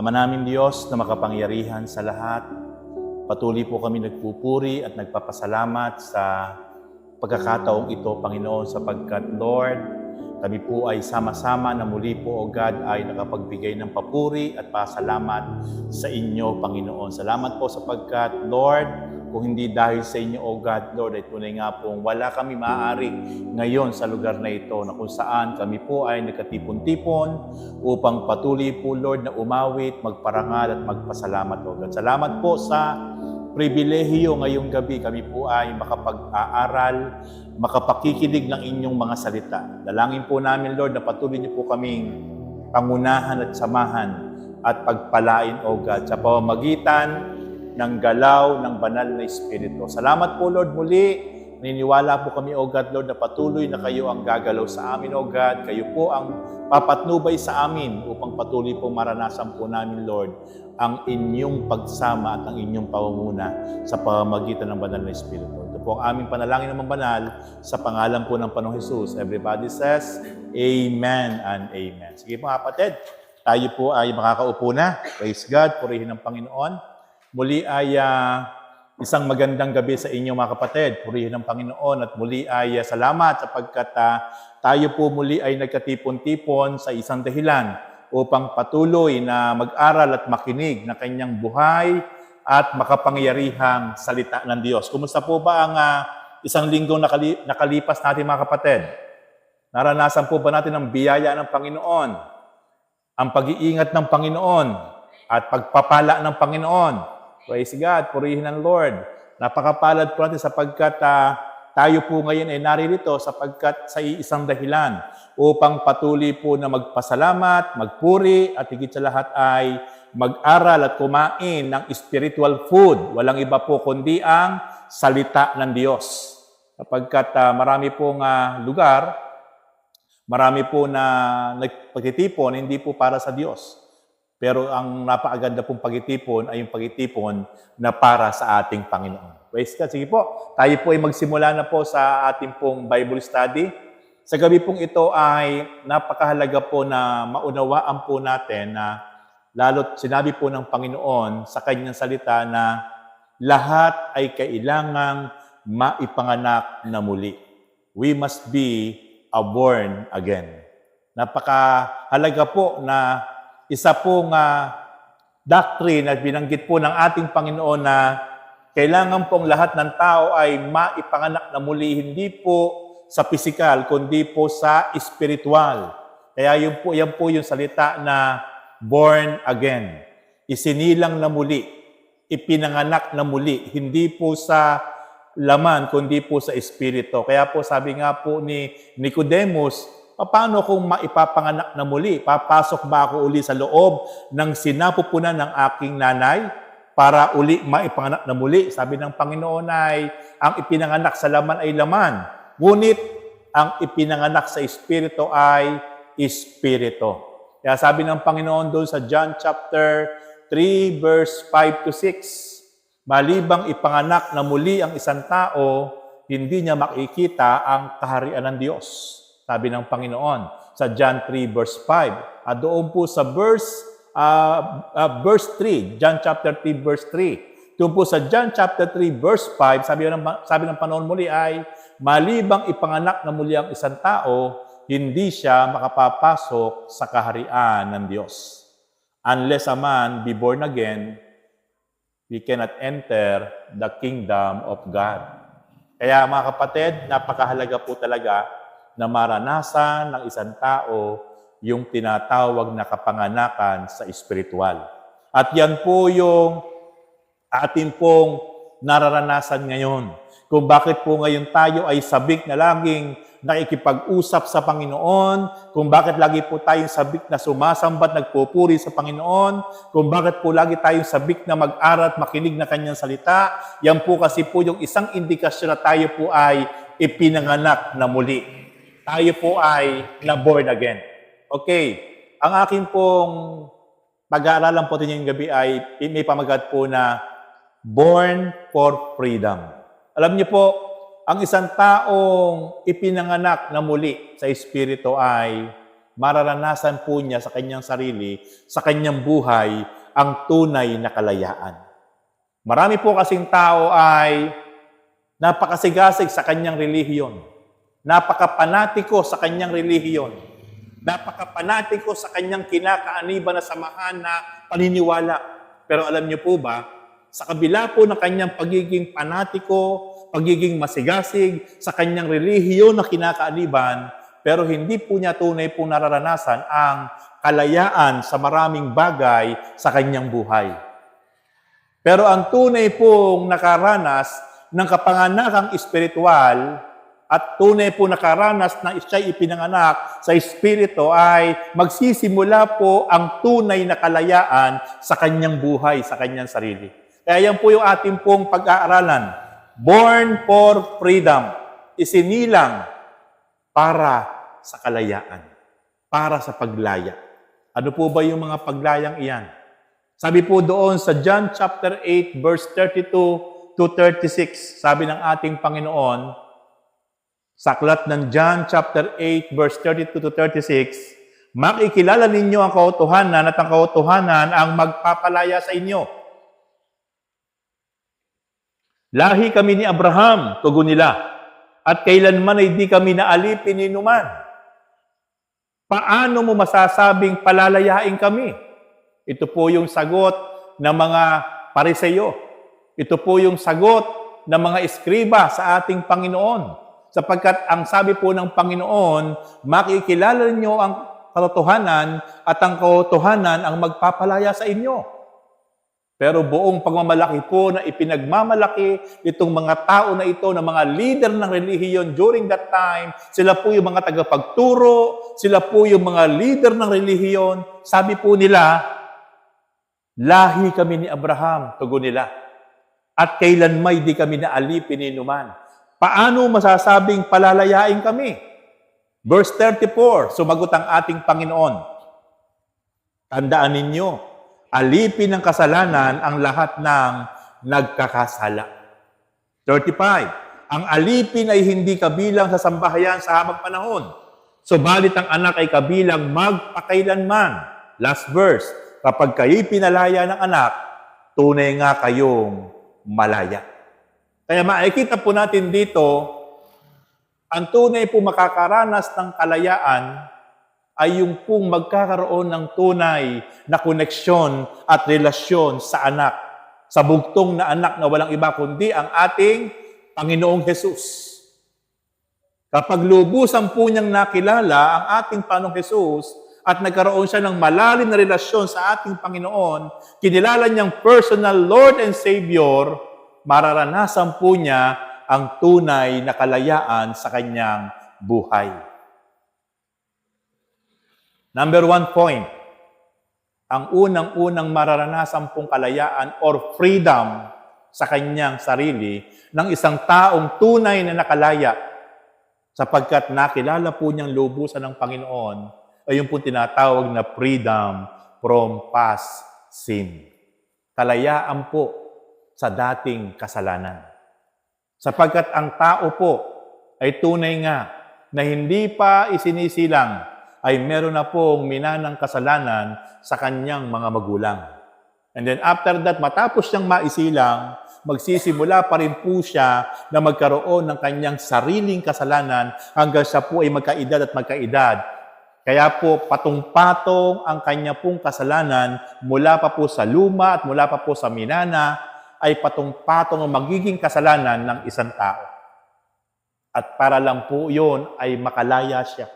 Ama namin Diyos na makapangyarihan sa lahat, patuloy po kami nagpupuri at nagpapasalamat sa pagkakataong ito, Panginoon, sapagkat, Lord, kami po ay sama-sama na muli po, O God, ay nakapagbigay ng papuri at pasalamat sa inyo, Panginoon. Salamat po sapagkat, Lord, kung hindi dahil sa inyo, O God, Lord, ay tunay nga pong wala kami maaari ngayon sa lugar na ito na kung saan kami po ay nagkatipon-tipon upang patuloy po, Lord, na umawit, magparangal at magpasalamat, O God. Salamat po sa pribilehiyo ngayong gabi kami po ay makapag-aaral, makapakikinig ng inyong mga salita. Dalangin po namin, Lord, na patuloy niyo po kaming pangunahan at samahan at pagpalain, O God, sa pamamagitan ng galaw ng banal na Espiritu. Salamat po, Lord, muli. Naniniwala po kami, O God, Lord, na patuloy na kayo ang gagalaw sa amin, O God. Kayo po ang papatnubay sa amin upang patuloy po maranasan po namin, Lord, ang inyong pagsama at ang inyong pamumuna sa pamamagitan ng banal na Espiritu. Ito po ang aming panalangin naman banal sa pangalan po ng Panginoong Hesus. Everybody says, Amen and Amen. Sige po kapatid, tayo po ay makakaupo na. Praise God, purihin ng Panginoon. Muli ay isang magandang gabi sa inyo mga kapatid. Purihin ng Panginoon at muli ay salamat sapagkat tayo po muli ay nagkatipon-tipon sa isang dahilan upang patuloy na mag-aral at makinig na kanyang buhay at makapangyarihang salita ng Diyos. Kumusta po ba ang isang linggong nakalipas natin mga kapatid? Naranasan po ba natin ang biyaya ng Panginoon, ang pag-iingat ng Panginoon at pagpapala ng Panginoon? Praise God, purihin ng Lord. Napakapalad po natin sapagkat tayo po ngayon ay naririto sapagkat sa isang dahilan upang patuloy po na magpasalamat, magpuri, at higit sa lahat ay mag-aral at kumain ng spiritual food. Walang iba po kundi ang salita ng Diyos. Sapagkat marami pong lugar, marami po na nagpagtitipon, hindi po para sa Diyos. Pero ang napakaganda pong pagtitipon ay yung pagtitipon na para sa ating Panginoon. Praise God. Sige po, tayo po ay magsimula na po sa ating pong Bible study. Sa gabi pong ito ay napakahalaga po na maunawaan po natin na lalo't sinabi po ng Panginoon sa kanyang salita na lahat ay kailangang maipanganak na muli. We must be born again. Napakahalaga po na isa pong doctrine at binanggit po ng ating Panginoon na kailangan pong lahat ng tao ay maipanganak na muli, hindi po sa pisikal, kundi po sa espiritual. Kaya yan po yung salita na born again. Isinilang na muli, ipinanganak na muli, hindi po sa laman, kundi po sa espiritu. Kaya po sabi nga po ni Nicodemus, paano kung maipapanganak na muli? Papasok ba ako uli sa loob ng sinapupunan ng aking nanay para uli maipanganak na muli? Sabi ng Panginoon ay, ang ipinanganak sa laman ay laman. Ngunit, ang ipinanganak sa Espiritu ay Espiritu. Kaya sabi ng Panginoon doon sa John chapter 3, verse 5 to 6, malibang ipanganak na muli ang isang tao, hindi niya makikita ang kaharian ng Diyos. Sabi ng Panginoon sa John 3, verse 5. At doon po sa verse 3, John chapter 3, verse 3. Doon po sa John chapter 3, verse 5, sabi ng Panginoon muli ay, malibang ipanganak na muli ang isang tao, hindi siya makapapasok sa kaharian ng Diyos. Unless a man be born again, we cannot enter the kingdom of God. Kaya mga kapatid, napakahalaga po talaga na maranasan ng isang tao yung tinatawag na kapanganakan sa espiritual. At yan po yung atin pong nararanasan ngayon. Kung bakit po ngayon tayo ay sabik na laging nakikipag-usap sa Panginoon, kung bakit lagi po tayong sabik na sumasambat, nagpupuri sa Panginoon, kung bakit po lagi tayong sabik na mag-aral at makinig na kanyang salita, yan po kasi po yung isang indikasyon na tayo po ay ipinanganak na muli. Tayo po ay na-born again. Okay, ang aking pong pag-aaralan po ngayong gabi ay may pamagat po na Born for Freedom. Alam niyo po, ang isang taong ipinanganak na muli sa Espiritu ay mararanasan po niya sa kanyang sarili, sa kanyang buhay, ang tunay na kalayaan. Marami po kasing tao ay napakasigasig sa kanyang relihiyon. Napakapanatiko sa kanyang relihiyon. Napakapanatiko sa kanyang kinakaaniban na samahan na paniniwala. Pero alam niyo po ba, sa kabila po ng kanyang pagiging panatiko, pagiging masigasig sa kanyang relihiyon na kinakaaniban, pero hindi po niya tunay pong nararanasan ang kalayaan sa maraming bagay sa kanyang buhay. Pero ang tunay pong nakaranas ng kapanganakang espiritual at tunay po nakaranas na siya'y ipinanganak sa espiritu ay magsisimula po ang tunay na kalayaan sa kanyang buhay, sa kanyang sarili. Kaya yan po yung ating pong pag-aaralan. Born for freedom. Isinilang para sa kalayaan. Para sa paglaya. Ano po ba yung mga paglayang iyan? Sabi po doon sa John chapter 8 verse 32 to 36, sabi ng ating Panginoon, sa aklat ng John chapter 8 verse 32 to 36, makikilala ninyo ang katotohanan at ang katotohanan ang magpapalaya sa inyo. Lahi kami ni Abraham, tugon nila, at kailanman ay di kami naalipin ni numan. Paano mo masasabing palalayain kami? Ito po yung sagot ng mga Pariseyo. Ito po yung sagot ng mga eskriba sa ating Panginoon. Sapagkat ang sabi po ng Panginoon, makikilala ninyo ang katotohanan at ang katotohanan ang magpapalaya sa inyo. Pero buong pagmamalaki po na ipinagmamalaki itong mga tao na ito, na mga leader ng relihiyon during that time, sila po yung mga tagapagturo, sila po yung mga leader ng relihiyon, sabi po nila, lahi kami ni Abraham, tugon nila, at kailanmay di kami naalipin ni numan. Paano masasabing palalayain kami? Verse 34, sumagot ang ating Panginoon, tandaan ninyo, alipin ng kasalanan ang lahat ng nagkakasala. 35, ang alipin ay hindi kabilang sa sambahayan sa habang panahon. Subalit ang anak ay kabilang magpakailanman. Last verse, kapag kayo'y pinalaya ng anak, tunay nga kayong malaya. Kaya makikita po natin dito, ang tunay po makakaranas ng kalayaan ay yung pong magkakaroon ng tunay na koneksyon at relasyon sa anak, sa bugtong na anak na walang iba kundi ang ating Panginoong Hesus. Kapag lubusan po niyang nakilala ang ating Panginoong Hesus at nagkaroon siya ng malalim na relasyon sa ating Panginoon, kinilala niyang personal Lord and Savior, mararanasan po niya ang tunay na kalayaan sa kanyang buhay. Number 1 point, ang unang-unang mararanasan pong kalayaan or freedom sa kanyang sarili ng isang taong tunay na nakalaya sapagkat nakilala po niyang lubusan ng Panginoon ay yung po tinatawag na freedom from past sin. Kalayaan po sa dating kasalanan. Sapagkat ang tao po ay tunay nga na hindi pa isinisilang ay meron na pong minanang kasalanan sa kanyang mga magulang. And then after that, matapos siyang maisilang, magsisimula pa rin po siya na magkaroon ng kanyang sariling kasalanan hanggang siya po ay magkaedad at magkaedad. Kaya po patong-patong ang kanya pong kasalanan mula pa po sa luma at mula pa po sa minana ay patong-patong ang magiging kasalanan ng isang tao. At para lang po yun ay makalaya siya.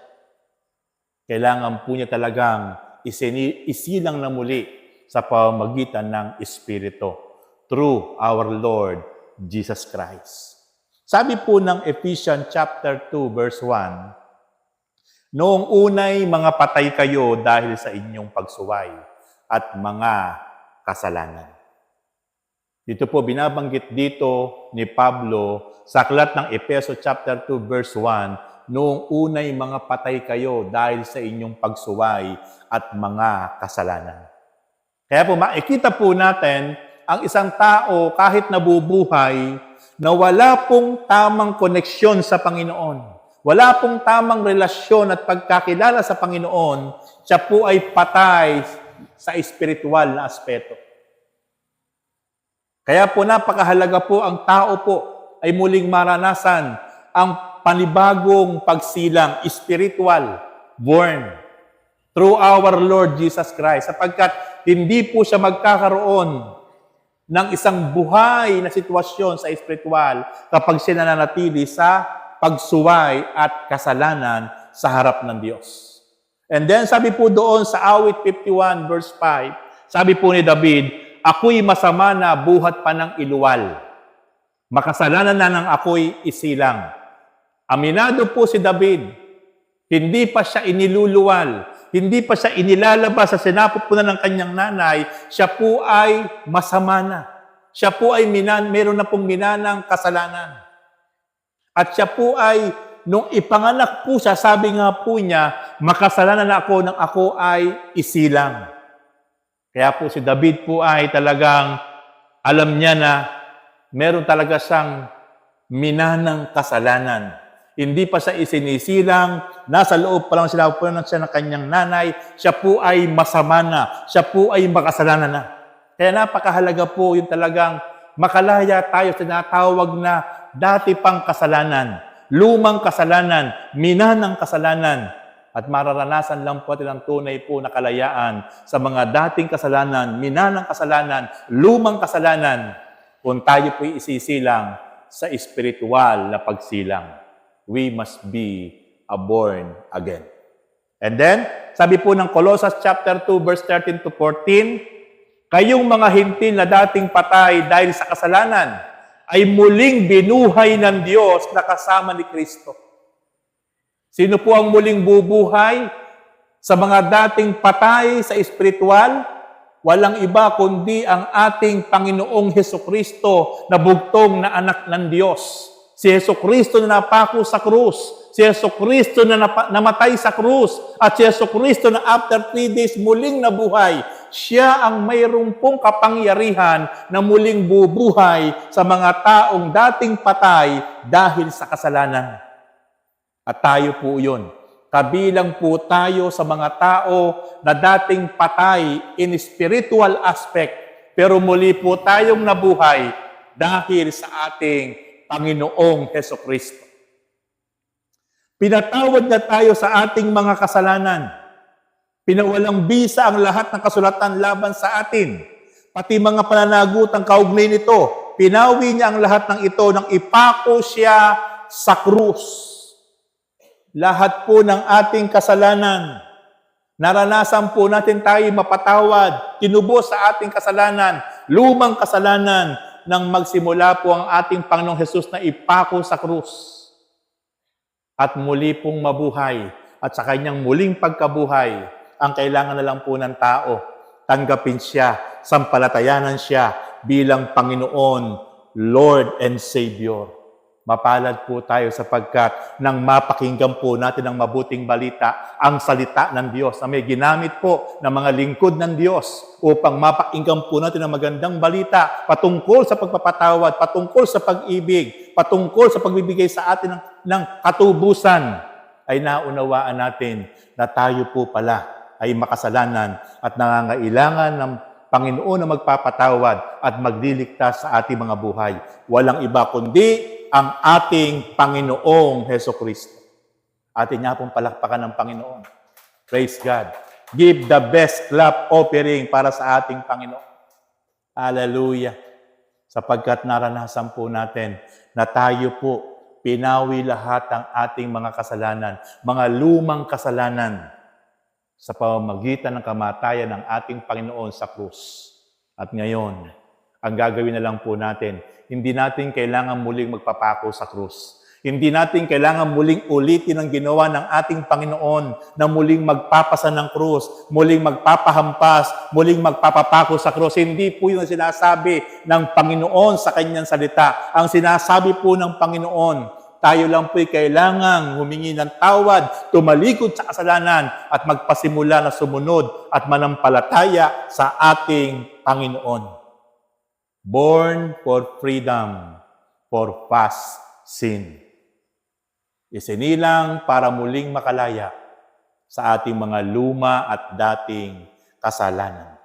Kailangan po niya talagang isilang na muli sa pamamagitan ng Espiritu through our Lord Jesus Christ. Sabi po ng Ephesians chapter 2 verse 1, noong unay mga patay kayo dahil sa inyong pagsuway at mga kasalanan. Dito po binabanggit dito ni Pablo sa aklat ng Efeso chapter 2 verse 1, noong unay mga patay kayo dahil sa inyong pagsuway at mga kasalanan. Kaya po makikita po natin ang isang tao kahit nabubuhay na wala pong tamang koneksyon sa Panginoon. Wala pong tamang relasyon at pagkakilala sa Panginoon, siya po ay patay sa espiritual na aspeto. Kaya po napakahalaga po ang tao po ay muling maranasan ang panibagong pagsilang, spiritual, born, through our Lord Jesus Christ. Sapagkat hindi po siya magkakaroon ng isang buhay na sitwasyon sa espiritual kapag siya nananatili sa pagsuway at kasalanan sa harap ng Diyos. And then sabi po doon sa awit 51 verse 5, sabi po ni David, ako'y masama na buhat pa ng iluwal. Makasalanan na ng ako'y isilang. Aminado po si David, hindi pa siya iniluluwal, hindi pa siya inilalabas sa sinapupunan ng kanyang nanay, siya po ay masama na. Siya po ay meron na pong minanang kasalanan. At siya po ay, nung ipanganak po siya, sabi nga po niya, makasalanan na ako nang ako ay isilang. Kaya po si David po ay talagang alam niya na meron talaga siyang minanang kasalanan. Hindi pa siya isinisilang, nasa loob pa lang sinapupunan siya ng kanyang nanay, siya po ay masama na, siya po ay makasalanan na. Kaya napakahalaga po yung talagang makalaya tayo sa tinatawag na dati pang kasalanan, lumang kasalanan, minanang kasalanan, at mararanasan lang po natin ang tunay po na kalayaan sa mga dating kasalanan, minanang kasalanan, lumang kasalanan, kung tayo po isisilang sa espiritual na pagsilang. We must be born again. And then, sabi po ng Colossus chapter 2, verse 13 to 14, kayong mga hintil na dating patay dahil sa kasalanan, ay muling binuhay ng Diyos na kasama ni Kristo. Sino po ang muling bubuhay sa mga dating patay sa espiritual? Walang iba kundi ang ating Panginoong Hesukristo na bugtong na anak ng Diyos. Si Hesukristo na napako sa krus, si Hesukristo na namatay sa krus, at si Hesukristo na after 3 days muling nabuhay. Siya ang mayroong pong kapangyarihan na muling bubuhay sa mga taong dating patay dahil sa kasalanan. At tayo po yun. Kabilang po tayo sa mga tao na dating patay in spiritual aspect, pero muli po tayong nabuhay dahil sa ating Panginoong Hesukristo. Pinatawad na tayo sa ating mga kasalanan. Pinawalang bisa ang lahat ng kasulatan laban sa atin. Pati mga pananagutang kaugnay nito, pinawi niya ang lahat ng ito nang ipako siya sa krus. Lahat po ng ating kasalanan, naranasan po natin tayo mapatawad, tinubos sa ating kasalanan, lumang kasalanan, nang magsimula po ang ating Panginoong Hesus na ipako sa krus. At muli pong mabuhay, at sa kanyang muling pagkabuhay, ang kailangan na lang po ng tao, tanggapin siya, sampalatayanan siya bilang Panginoon, Lord and Savior. Mapalad po tayo sapagkat nang mapakinggan po natin ang mabuting balita, ang salita ng Diyos na may ginamit po ng mga lingkod ng Diyos upang mapakinggan po natin ang magandang balita patungkol sa pagpapatawad, patungkol sa pag-ibig, patungkol sa pagbibigay sa atin ng katubusan, ay naunawaan natin na tayo po pala ay makasalanan at nangangailangan ng Panginoon na magpapatawad at magliligtas sa ating mga buhay. Walang iba kundi ang ating Panginoong Hesukristo. Atin niya pong palakpakan ng Panginoon. Praise God. Give the best clap offering para sa ating Panginoon. Hallelujah. Sapagkat naranasan po natin na tayo po pinawi lahat ng ating mga kasalanan, mga lumang kasalanan sa pamamagitan ng kamatayan ng ating Panginoon sa krus. At ngayon, ang gagawin na lang po natin, hindi natin kailangan muling magpapako sa krus. Hindi natin kailangan muling ulitin ang ginawa ng ating Panginoon na muling magpapasa ng krus, muling magpapahampas, muling magpapapako sa krus. Hindi po yung sinasabi ng Panginoon sa kanyang salita. Ang sinasabi po ng Panginoon, tayo lang po'y kailangang humingi ng tawad, tumalikod sa kasalanan at magpasimula na sumunod at manampalataya sa ating Panginoon. Born for freedom, for past sin. Isinilang para muling makalaya sa ating mga luma at dating kasalanan.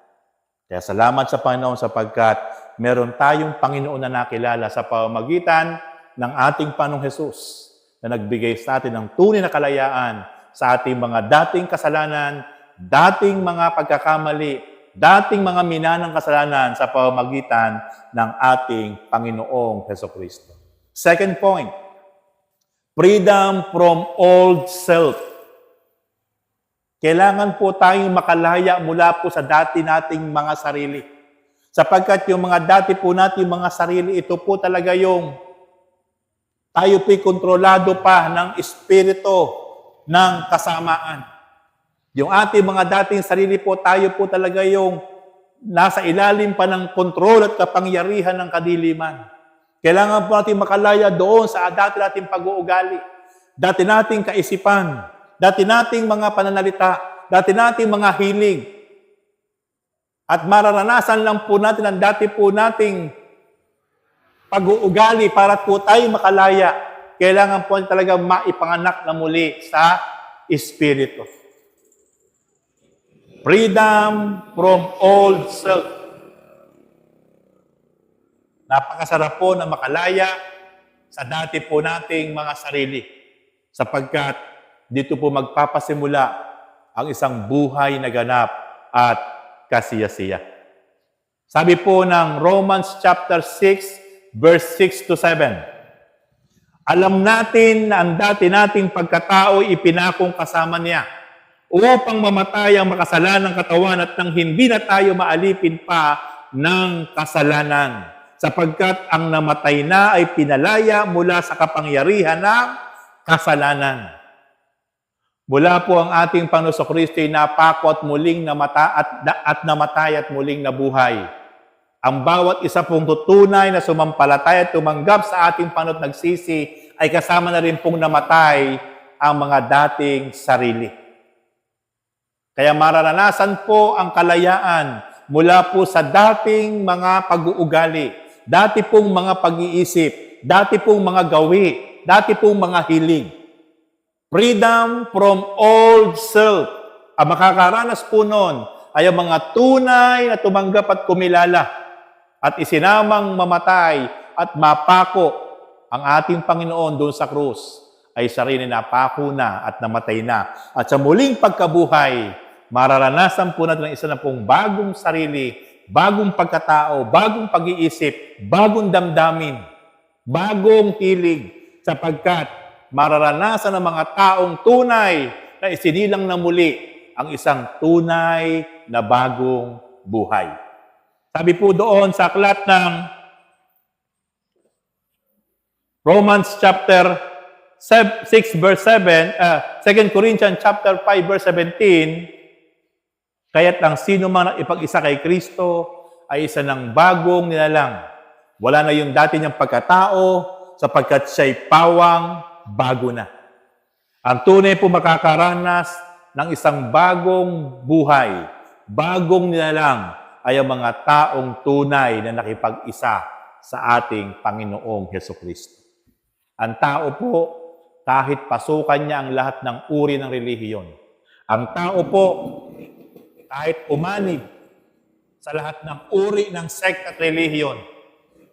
Kaya salamat sa Panginoon sapagkat meron tayong Panginoon na nakilala sa pamamagitan ng ating Panginoong Hesus na nagbigay sa atin ng tunay na kalayaan sa ating mga dating kasalanan, dating mga pagkakamali, dating mga minanang kasalanan sa pamamagitan ng ating Panginoong Hesukristo. Second point, freedom from old self. Kailangan po tayong makalaya mula po sa dati nating mga sarili. Sapagkat yung mga dati po nating mga sarili, ito po talaga yung tayo po'y kontrolado pa ng espiritu ng kasamaan. Yung ating mga dating sarili po, tayo po talaga yung nasa ilalim pa ng kontrol at kapangyarihan ng kadiliman. Kailangan po natin makalaya doon sa dati nating pag-uugali, dati nating kaisipan, dati nating mga pananalita, dati nating mga hiling. At mararanasan lang po natin ang dati po nating pag-uugali para po tayo makalaya. Kailangan po talaga maipanganak na muli sa Espiritu. Freedom from old self. Napakasarap po na makalaya sa dati po nating mga sarili. Sapagkat dito po magpapasimula ang isang buhay na ganap at kasiyasiya. Sabi po ng Romans chapter 6, verse 6 to 7. Alam natin na ang dati nating pagkatao ipinakong kasama niya upang mamatay ang makasalanang katawan at nang hindi na tayo maalipin pa ng kasalanan. Sapagkat ang namatay na ay pinalaya mula sa kapangyarihan ng kasalanan. Mula po ang ating Panginoon Kristo ay napako at muling namatay at muling nabuhay. Ang bawat isa pong tutunay na sumampalataya at tumanggap sa ating Panginoon at nagsisi ay kasama na rin pong namatay ang mga dating sarili. Kaya mararanasan po ang kalayaan mula po sa dating mga pag-uugali, dati pong mga pag-iisip, dati pong mga gawi, dati pong mga hiling. Freedom from old self. Ang makakaranas po noon ay ang mga tunay na tumanggap at kumilala at isinamang mamatay at mapako ang ating Panginoon doon sa krus ay sarili na napako na at namatay na. At sa muling pagkabuhay, mararanasan po natin ang isa na pong bagong sarili, bagong pagkatao, bagong pag-iisip, bagong damdamin, bagong hilig, sapagkat mararanasan ng mga taong tunay na isinilang na muli ang isang tunay na bagong buhay. Sabi po doon sa aklat ng Romans chapter 6 verse 7, 2 Corinthians chapter 5 verse 17, kaya't ang sino man ipag-isa kay Kristo ay isa ng bagong nilalang. Wala na yung dati niyang pagkatao sapagkat siya'y pawang bago na. Ang tunay po makakaranas ng isang bagong buhay, bagong nilalang ay ang mga taong tunay na nakipag-isa sa ating Panginoong Hesukristo. Ang tao po, kahit pasukan niya ang lahat ng uri ng relihiyon, ang tao po, kahit umanib sa lahat ng uri ng sect at relihiyon,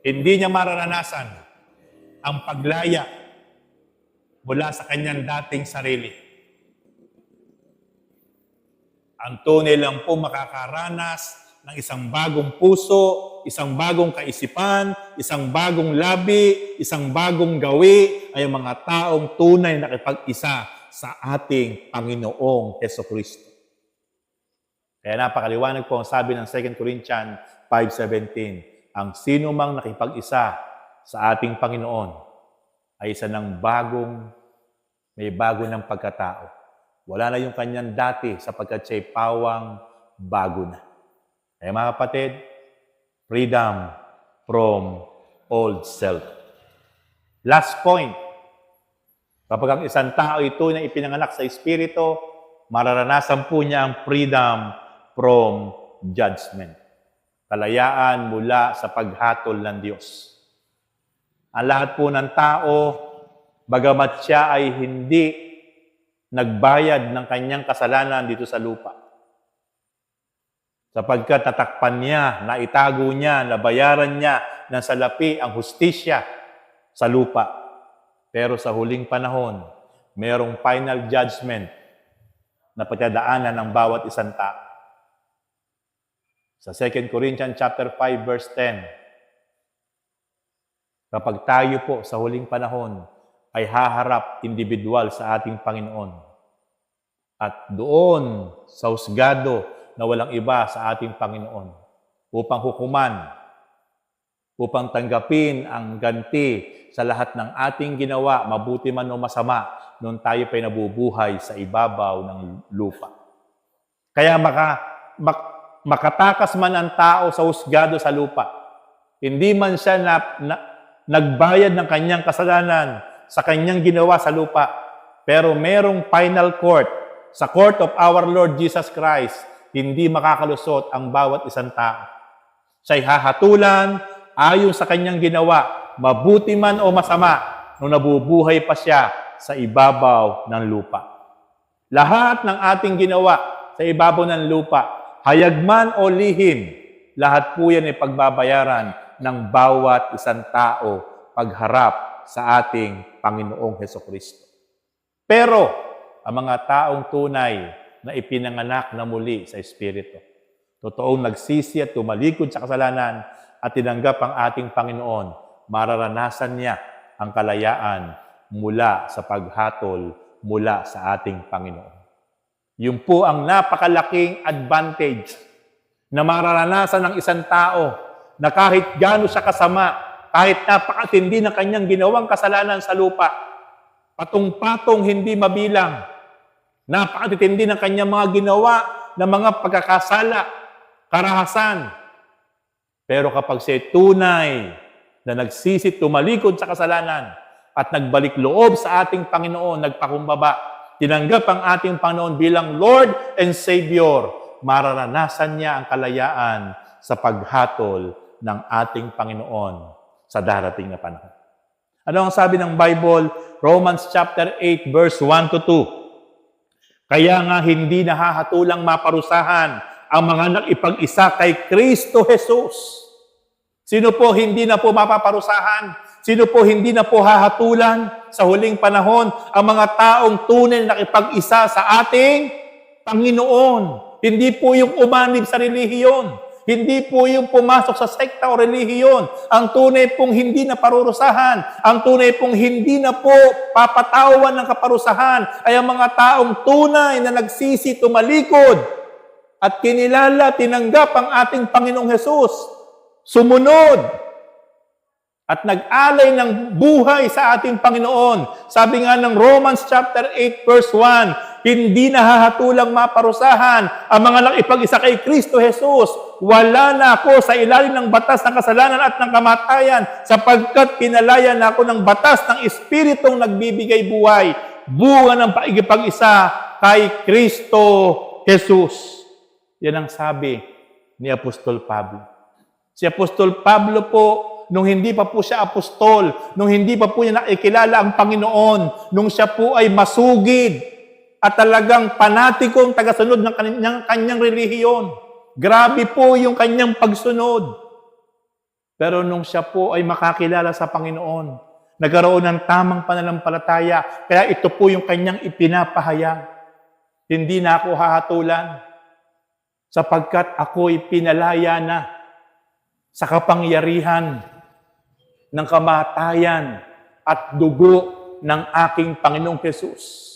hindi niya mararanasan ang paglaya mula sa kanyang dating sarili. Ang tunay lang po makakaranas ng isang bagong puso, isang bagong kaisipan, isang bagong labi, isang bagong gawi ay ang mga taong tunay na nakipag-isa sa ating Panginoong Hesukristo. Kaya napakaliwanag po ang sabi ng 2 Corinthians 5:17, ang sino mang nakipag-isa sa ating Panginoon ay isa ng may bago ng pagkatao. Wala na yung kanyang dati sapagkat siya'y pawang bago na. Kaya mga kapatid, freedom from old self. Last point, kapag ang isang tao ito na ipinanganak sa Espiritu, mararanasan po niya ang freedom from judgment. Kalayaan mula sa paghatol ng Diyos. Ang lahat po ng tao, bagamat siya ay hindi nagbayad ng kanyang kasalanan dito sa lupa, sapagkat natakpan niya, naitago niya, nabayaran niya ng salapi ang hustisya sa lupa. Pero sa huling panahon, mayroong final judgment na pagdadaanan ng bawat isang tao. Sa 2 Corinthians chapter 5 verse 10, kapag tayo po sa huling panahon ay haharap individual sa ating Panginoon. At doon sa husgado na walang iba sa ating Panginoon upang hukuman, upang tanggapin ang ganti sa lahat ng ating ginawa, mabuti man o masama, noon tayo pa'y nabubuhay sa ibabaw ng lupa. Kaya makatakas man ang tao sa husgado sa lupa, hindi man siya nagbayad ng kanyang kasalanan sa kanyang ginawa sa lupa, pero merong final court, sa court of our Lord Jesus Christ, hindi makakalusot ang bawat isang tao. Siya'y hahatulan ayon sa kanyang ginawa, mabuti man o masama, nung nabubuhay pa siya sa ibabaw ng lupa. Lahat ng ating ginawa sa ibabaw ng lupa, hayag man o lihim, lahat po yan ay pagbabayaran ng bawat isang tao pagharap sa ating Panginoong Hesukristo. Pero, ang mga taong tunay na ipinanganak na muli sa Espiritu, totoong nagsisi at tumalikod sa kasalanan at tinanggap ang ating Panginoon, mararanasan niya ang kalayaan mula sa paghatol mula sa ating Panginoon. Yun po ang napakalaking advantage na mararanasan ng isang tao na kahit gaano siya kasama, kahit napakatindi ng kanyang ginawang kasalanan sa lupa, patong-patong hindi mabilang, napakatindi ng kanyang mga ginawa na mga pagkakasala, karahasan. Pero kapag siya tunay na nagsisi, tumalikod sa kasalanan at nagbalik loob sa ating Panginoon, nagpakumbaba, tinanggap ang ating Panginoon bilang Lord and Savior, mararanasan niya ang kalayaan sa paghatol ng ating Panginoon sa darating na panahon. Ano ang sabi ng Bible? Romans chapter 8 verse 1 to 2. Kaya nga hindi nahahatulang maparusahan ang mga nakipag-isa kay Kristo Jesus. Sino po hindi na po mapaparusahan? Sino po hindi na po hahatulan sa huling panahon? Ang mga taong tunay na nakipag-isa sa ating Panginoon. Hindi po yung umanib sa relihiyon. Hindi po yung pumasok sa sekta o relihiyon. Ang tunay pong hindi na parurusahan, ang tunay pong hindi na po papatawan ng kaparusahan ay ang mga taong tunay na nagsisi, tumalikod at kinilala, tinanggap ang ating Panginoong Hesus, sumunod at nag-alay ng buhay sa ating Panginoon. Sabi nga ng Romans chapter 8 verse 1, hindi nahahatulang maparusahan ang mga nakipag-isa kay Kristo Jesus. Wala na ako sa ilalim ng batas ng kasalanan at ng kamatayan sapagkat pinalaya na ako ng batas ng Espiritong nagbibigay buhay. Bunga ng paikipag-isa kay Kristo Jesus. Yan ang sabi ni Apostol Pablo. Si Apostol Pablo po, nung hindi pa po siya apostol, nung hindi pa po niya nakikilala ang Panginoon, nung siya po ay masugid at talagang panatikong tagasunod ng kanyang relihiyon. Grabe po yung kanyang pagsunod. Pero nung siya po ay makakilala sa Panginoon, nagkaroon ng tamang pananampalataya, kaya ito po yung kanyang ipinapahayag. Hindi na ako hahatulan, sapagkat ako'y pinalaya na sa kapangyarihan ng kamatayan at dugo ng aking Panginoong Hesus.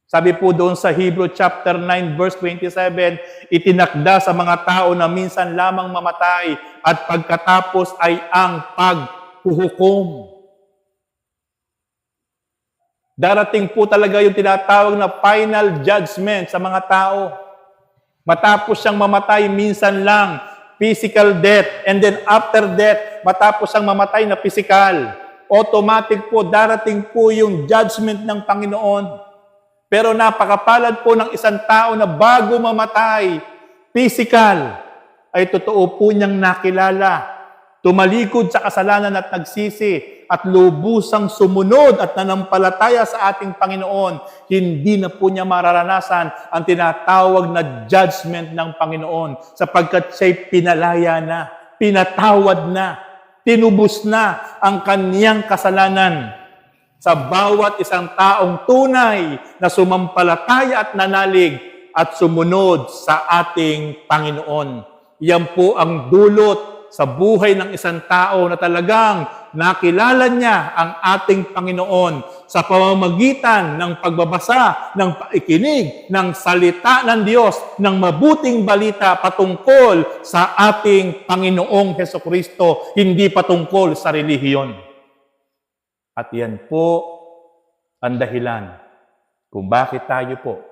Sabi po doon sa Hebrew chapter 9 verse 27, itinakda sa mga tao na minsan lamang mamatay at pagkatapos ay ang paghuhukom. Darating po talaga yung tinatawag na final judgment sa mga tao. Matapos siyang mamatay minsan lang, physical death, and then after death, matapos siyang mamatay na physical, automatic po darating po yung judgment ng Panginoon. Pero napakapalad po ng isang tao na bago mamatay, physical, ay totoo po niyang nakilala tumalikod sa kasalanan at nagsisi at lubusang sumunod at nanampalataya sa ating Panginoon, hindi na po niya mararanasan ang tinatawag na judgment ng Panginoon sapagkat siya'y pinalaya na, pinatawad na, tinubos na ang kaniyang kasalanan. Sa bawat isang taong tunay na sumampalataya at nanalig at sumunod sa ating Panginoon. Yan po ang dulot sa buhay ng isang tao na talagang nakilala niya ang ating Panginoon sa pamamagitan ng pagbabasa, ng paikinig, ng salita ng Diyos, ng mabuting balita patungkol sa ating Panginoong Hesukristo, hindi patungkol sa relihiyon. At yan po ang dahilan kung bakit tayo po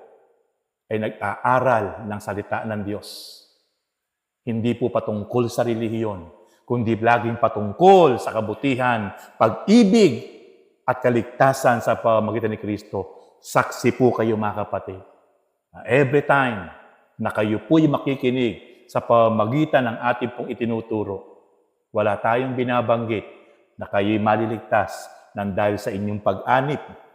ay nag-aaral ng salita ng Diyos. Hindi po patungkol sa relihiyon, kundi laging patungkol sa kabutihan, pag-ibig at kaligtasan sa pamamagitan ni Kristo. Saksi po kayo mga kapatid. Every time na kayo po'y makikinig sa pamamagitan ng ating pong itinuturo, wala tayong binabanggit na kayo'y maliligtas nang dahil sa inyong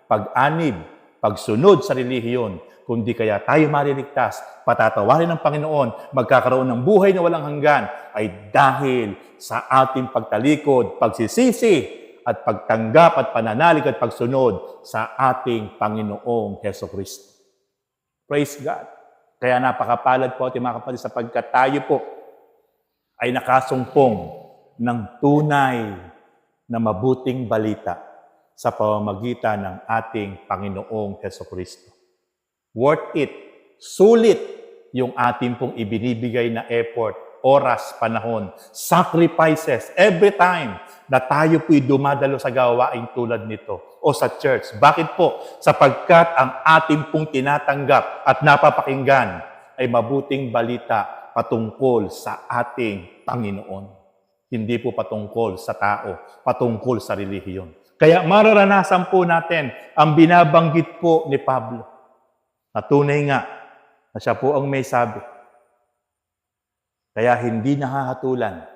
pag-anib, pagsunod sa relihiyon, kundi kaya tayo maliligtas, patatawarin ng Panginoon, magkakaroon ng buhay na walang hanggan, ay dahil sa ating pagtalikod, pagsisisi, at pagtanggap at pananalig at pagsunod sa ating Panginoong Hesukristo. Praise God! Kaya napakapalad po ating mga kapatid sapagkat tayo po ay nakasumpong ng tunay na mabuting balita sa pamamagitan ng ating Panginoong Hesukristo. Worth it, sulit yung ating pong ibinibigay na effort, oras, panahon, sacrifices, every time na tayo po'y dumadalo sa gawain tulad nito o sa church. Bakit po? Sapagkat ang ating pong tinatanggap at napapakinggan ay mabuting balita patungkol sa ating Panginoon. Hindi po patungkol sa tao, patungkol sa relihiyon. Kaya mararanasan po natin ang binabanggit po ni Pablo. Na tunay nga na siya po ang may sabi. Kaya hindi nahahatulan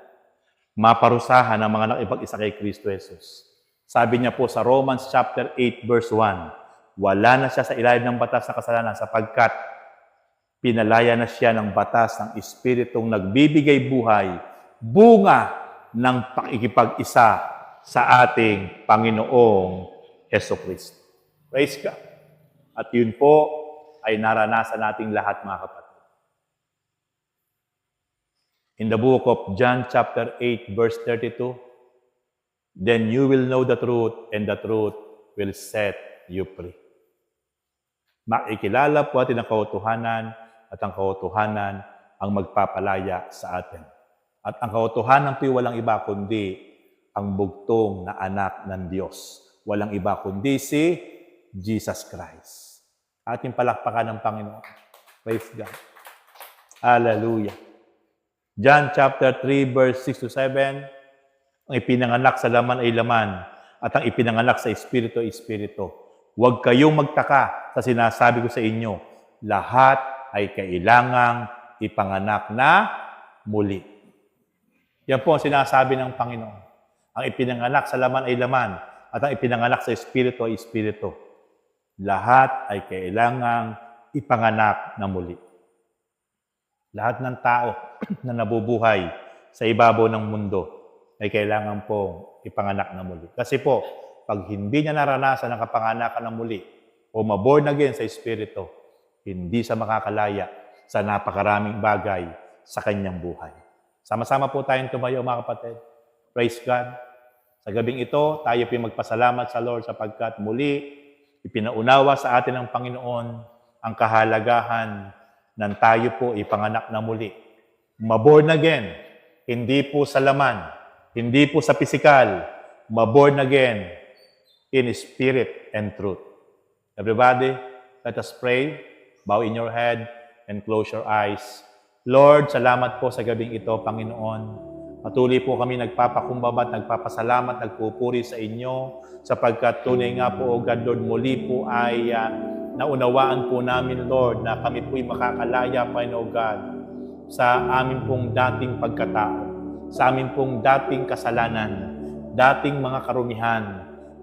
maparusahan ang mga nakipag-isa kay Kristo Jesus. Sabi niya po sa Romans chapter 8 verse 1, wala na siya sa ilalim ng batas ng kasalanan sapagkat pinalaya na siya ng batas ng Espiritong nagbibigay buhay, bunga ng pakikipag-isa sa ating Panginoong Hesukristo. Praise God. At yun po ay naranasan nating lahat mga kapatid. In the book of John chapter 8 verse 32, then you will know the truth and the truth will set you free. Makikilala po natin ang katotohanan at ang katotohanan ang magpapalaya sa atin. At ang katotohanan po walang iba kundi ang bugtong na anak ng Diyos. Walang iba kundi si Jesus Christ. Ating palakpakan ng Panginoon. Praise God. Hallelujah. John chapter 3 verse 6 to 7, ang ipinanganak sa laman ay laman, at ang ipinanganak sa Espiritu ay Espiritu. Huwag kayong magtaka sa sinasabi ko sa inyo, lahat ay kailangang ipanganak na muli. Yan po ang sinasabi ng Panginoon. Ang ipinanganak sa laman ay laman, at ang ipinanganak sa Espiritu ay Espiritu. Lahat ay kailangang ipanganak na muli. Lahat ng tao na nabubuhay sa ibabaw ng mundo ay kailangan pong ipanganak na muli. Kasi po, pag hindi niya naranasan ang kapanganakan na muli o maborn again sa Espiritu, hindi siya makakalaya sa napakaraming bagay sa kanyang buhay. Sama-sama po tayong tumayo mga kapatid. Praise God. Sa gabing ito, tayo po magpasalamat sa Lord sapagkat muli, ipinaunawa sa atin ng Panginoon ang kahalagahan ng tayo po ipanganak na muli. Maborn again, hindi po sa laman, hindi po sa pisikal, maborn again in spirit and truth. Everybody, let us pray. Bow in your head and close your eyes. Lord, salamat po sa gabing ito, Panginoon. Patuloy po kami nagpapakumbaba at nagpapasalamat, nagpupuri sa inyo sapagkat tunay nga po, O God, Lord, muli po ay naunawaan po namin, Lord, na kami po'y makakalaya, Panginoon God, sa amin pong dating pagkatao. sa amin pong dating kasalanan, dating mga karumihan.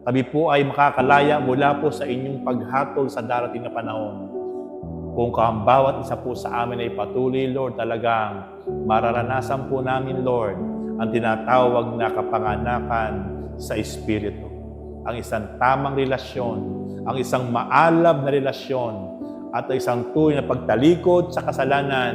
Kami po ay makakalaya mula po sa inyong paghatol sa darating na panahon. Kung ang bawat isa po sa amin ay patuloy, Lord, talagang mararanasan po namin, Lord, ang tinatawag na kapanganakan sa Espiritu. Ang isang tamang relasyon, ang isang maalab na relasyon, at isang tunay na pagtalikod sa kasalanan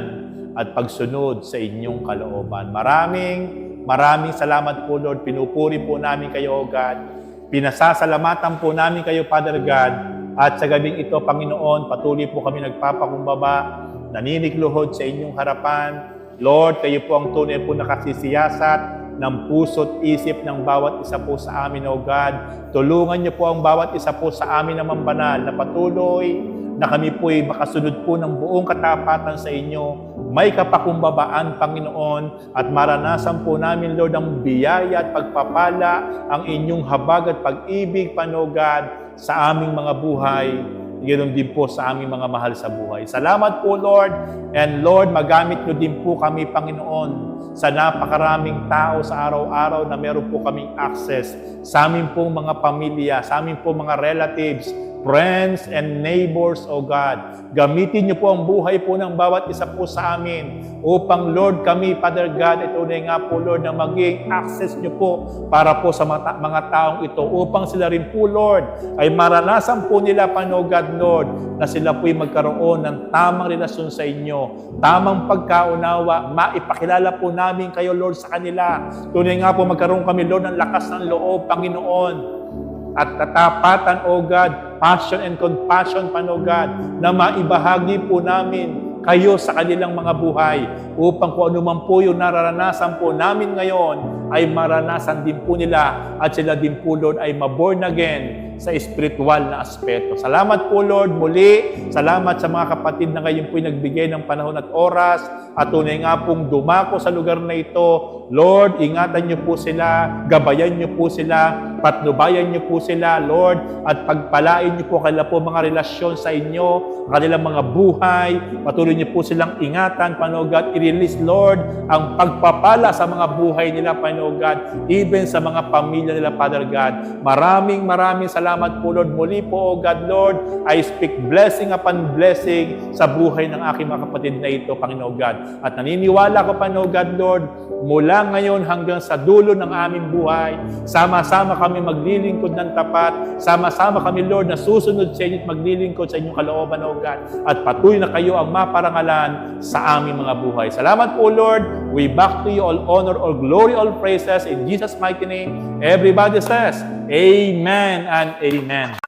at pagsunod sa inyong kalooban. Maraming salamat po, Lord. Pinupuri po namin kayo, O God. Pinasasalamatan po namin kayo, Father God. At sa gabing ito, Panginoon, patuloy po kami nagpapakumbaba, naninikluhod sa inyong harapan. Lord, kayo po ang tunay po nakasisiyasat ng puso't isip ng bawat isa po sa amin, O God. Tulungan niyo po ang bawat isa po sa amin na mambanal na patuloy na kami po ay makasunod po ng buong katapatan sa inyo. May kapakumbabaan, Panginoon, at maranasan po namin, Lord, ang biyaya at pagpapala, ang inyong habag at pag-ibig, panogad, sa aming mga buhay, ganoon din po sa aming mga mahal sa buhay. Salamat po, Lord. And Lord, magamit nyo din po kami, Panginoon, sa napakaraming tao sa araw-araw na meron po kaming access sa aming pong mga pamilya, sa aming pong mga relatives, friends and neighbors, O God. Gamitin niyo po ang buhay po ng bawat isa po sa amin upang, Lord, kami, Father God, ito na nga po, Lord, na maging access niyo po para po sa mga taong ito upang sila rin po, Lord, ay maranasan po nila, Panogad, Lord, na sila po ay magkaroon ng tamang relasyon sa inyo, tamang pagkaunawa, maipakilala po namin kayo, Lord, sa kanila. Tunay nga po magkaroon kami, Lord, ng lakas ng loob, Panginoon, at katapatan, O God, passion and compassion, Panogad, na maibahagi po namin kayo sa kanilang mga buhay upang kung ano man po yung nararanasan po namin ngayon ay maranasan din po nila at sila din po, Lord, ay maborn again sa espiritual na aspeto. Salamat po, Lord, muli. Salamat sa mga kapatid na ngayon po'y nagbigay ng panahon at oras at tunay nga pong dumako sa lugar na ito. Lord, ingatan niyo po sila, gabayan niyo po sila, patnubayan niyo po sila, Lord, at pagpalain niyo po kanila po mga relasyon sa inyo, kanilang mga buhay. Patuloy niyo po silang ingatan, Panogad. I-release, Lord, ang pagpapala sa mga buhay nila, Panogad, even sa mga pamilya nila, Father God. Maraming salamat po, Lord. Muli po, O God, Lord, I speak blessing upon blessing sa buhay ng aking mga kapatid na ito, Panginoon God. At naniniwala ko, Panginoon God, Lord, mula ngayon hanggang sa dulo ng aming buhay, sama-sama kami maglilingkod ng tapat, sama-sama kami, Lord, na susunod sa inyo at maglilingkod sa inyong kalooban, O God. At patuloy na kayo ang maparangalan sa aming mga buhay. Salamat po, Lord. We back to you all honor, all glory, all praises in Jesus' mighty name. Everybody says, Amen and Amen.